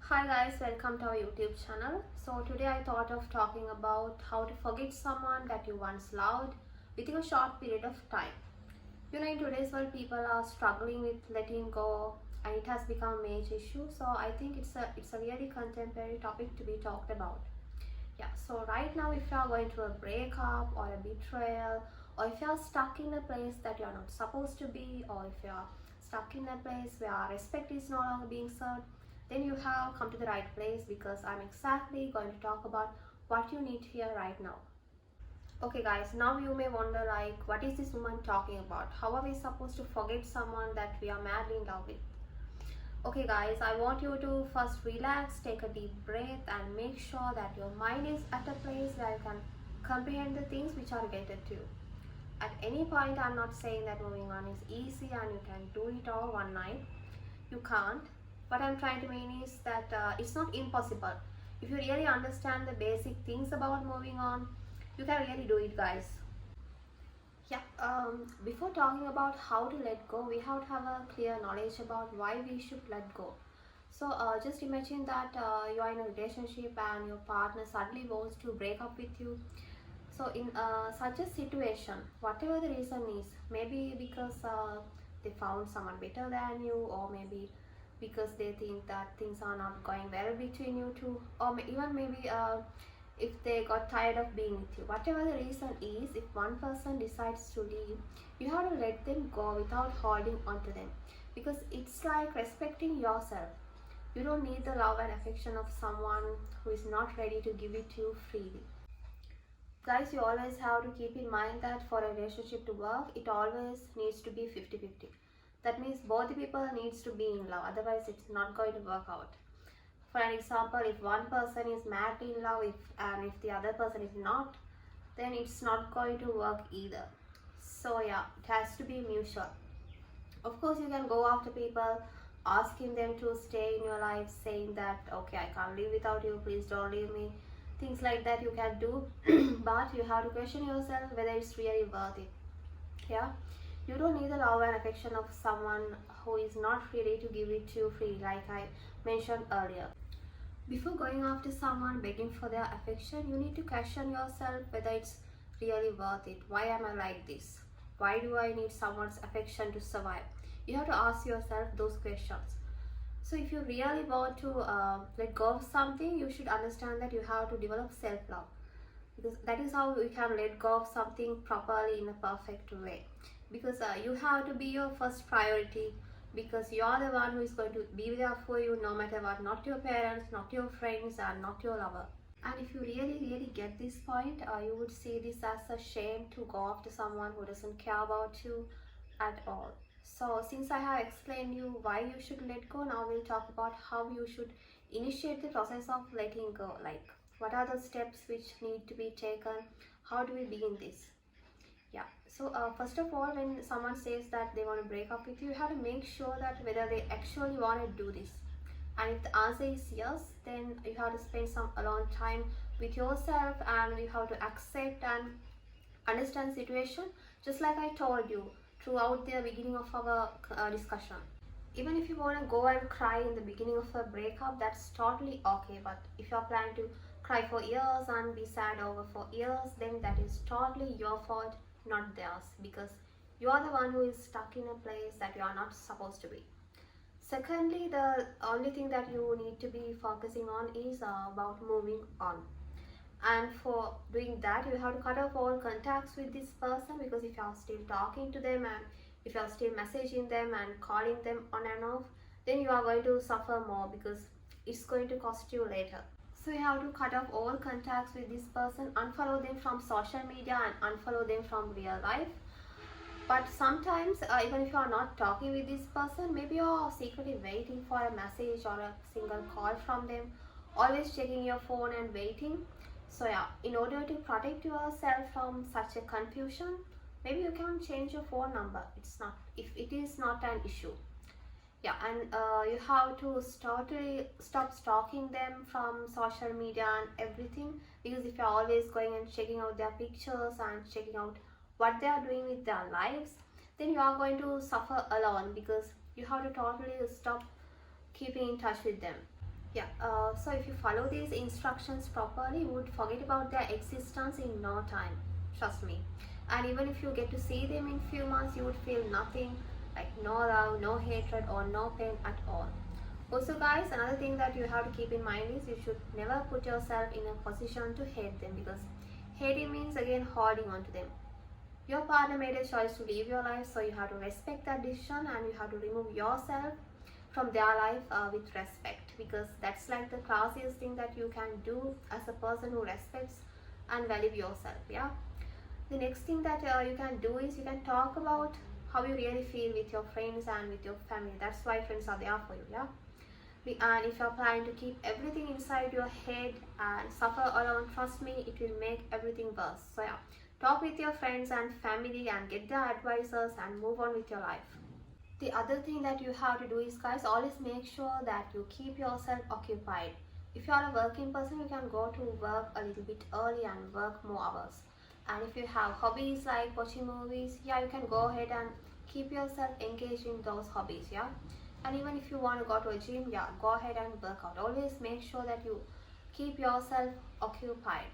Hi guys, welcome to our YouTube channel. So today I thought of talking about how to forget someone that you once loved within a short period of time. In today's world people are struggling with letting go and it has become a major issue. So I think it's a really contemporary topic to be talked about. Yeah, so right now if you are going through a breakup or a betrayal, or if you are stuck in a place that you are not supposed to be, or if you are stuck in a place where respect is no longer being served, then you have come to the right place because I'm exactly going to talk about what you need here right now. Okay guys, now you may wonder like what is this woman talking about? How are we supposed to forget someone that we are madly in love with? Okay guys, I want you to first relax, take a deep breath and make sure that your mind is at a place where you can comprehend the things which are related to you. At any point, I'm not saying that moving on is easy and you can do it all one night. You can't. What I'm trying to mean is that it's not impossible. If you really understand the basic things about moving on, you can really do it, guys. Yeah, before talking about how to let go, we have to have a clear knowledge about why we should let go. So just imagine that you are in a relationship and your partner suddenly wants to break up with you. So in such a situation, whatever the reason is, maybe because they found someone better than you, or maybe because they think that things are not going well between you two, or even maybe if they got tired of being with you. Whatever the reason is, if one person decides to leave, you have to let them go without holding on to them, because it's like respecting yourself. You don't need the love and affection of someone who is not ready to give it to you freely. Guys, you always have to keep in mind that for a relationship to work, it always needs to be 50-50. That means both the people needs to be in love, otherwise it's not going to work out. For an example, if one person is madly in love and if the other person is not, then it's not going to work either. So yeah, it has to be mutual. Of course, you can go after people, asking them to stay in your life, saying that okay, I can't live without you, please don't leave me. Things like that you can do, but you have to question yourself whether it's really worth it. Yeah, you don't need the love and affection of someone who is not ready to give it to you free, like I mentioned earlier. Before going after someone begging for their affection, you need to question yourself whether it's really worth it. Why am I like this? Why do I need someone's affection to survive? You have to ask yourself those questions. So if you really want to let go of something, you should understand that you have to develop self-love, because that is how you can let go of something properly in a perfect way. Because you have to be your first priority, because you are the one who is going to be there for you no matter what, not your parents, not your friends, and not your lover. And if you really get this point, you would see this as a shame to go after someone who doesn't care about you at all. So since I have explained you why you should let go, now we'll talk about how you should initiate the process of letting go. Like what are the steps which need to be taken? How do we begin this? Yeah, so first of all, when someone says that they want to break up with you, you have to make sure that whether they actually want to do this. And if the answer is yes, then you have to spend some alone time with yourself and you have to accept and understand situation, just like I told you throughout the beginning of our discussion. Even if you want to go and cry in the beginning of a breakup, that's totally okay. But if you're planning to cry for years and be sad over for years, then that is totally your fault, not theirs, because you are the one who is stuck in a place that you are not supposed to be. Secondly, the only thing that you need to be focusing on is about moving on. And for doing that, you have to cut off all contacts with this person, because if you are still talking to them and if you are still messaging them and calling them on and off, then you are going to suffer more, because it's going to cost you later. So you have to cut off all contacts with this person, unfollow them from social media and unfollow them from real life. But sometimes even if you are not talking with this person, maybe you are secretly waiting for a message or a single call from them, always checking your phone and waiting. So yeah, in order to protect yourself from such a confusion, maybe you can change your phone number. It's not, if it is not an issue. Yeah, and you have to stop stalking them from social media and everything, because if you're always going and checking out their pictures and checking out what they are doing with their lives, then you are going to suffer alone, because you have to totally stop keeping in touch with them. Yeah, so if you follow these instructions properly, you would forget about their existence in no time. Trust me. And even if you get to see them in few months, you would feel nothing, like no love, no hatred, or no pain at all. Also, guys, another thing that you have to keep in mind is you should never put yourself in a position to hate them, because hating means again holding on to them. Your partner made a choice to live your life, so you have to respect that decision and you have to remove yourself from their life with respect, because that's like the classiest thing that you can do as a person who respects and values yourself. Yeah. The next thing that you can do is you can talk about how you really feel with your friends and with your family. That's why friends are there for you. Yeah. And if you're planning to keep everything inside your head and suffer alone, trust me, it will make everything worse. So yeah, talk with your friends and family and get their advices and move on with your life. The other thing that you have to do is, guys, always make sure that you keep yourself occupied. If you are a working person, you can go to work a little bit early and work more hours. And if you have hobbies like watching movies, yeah, you can go ahead and keep yourself engaged in those hobbies. Yeah. And even if you want to go to a gym, yeah, go ahead and work out. Always make sure that you keep yourself occupied.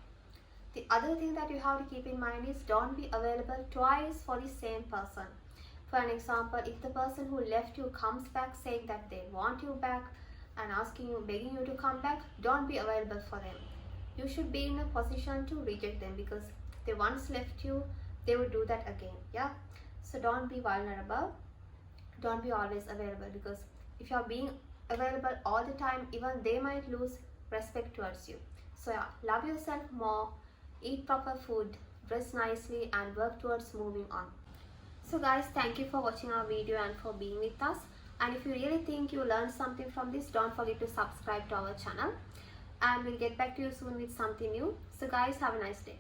The other thing that you have to keep in mind is don't be available twice for the same person. For an example, if the person who left you comes back saying that they want you back and asking you, begging you to come back, don't be available for them. You should be in a position to reject them, because they once left you, they will do that again. Yeah. So don't be vulnerable. Don't be always available, because if you're being available all the time, even they might lose respect towards you. So yeah, love yourself more, eat proper food, dress nicely, and work towards moving on. So guys, thank you for watching our video and for being with us. And if you really think you learned something from this, don't forget to subscribe to our channel. And we'll get back to you soon with something new. So guys, have a nice day.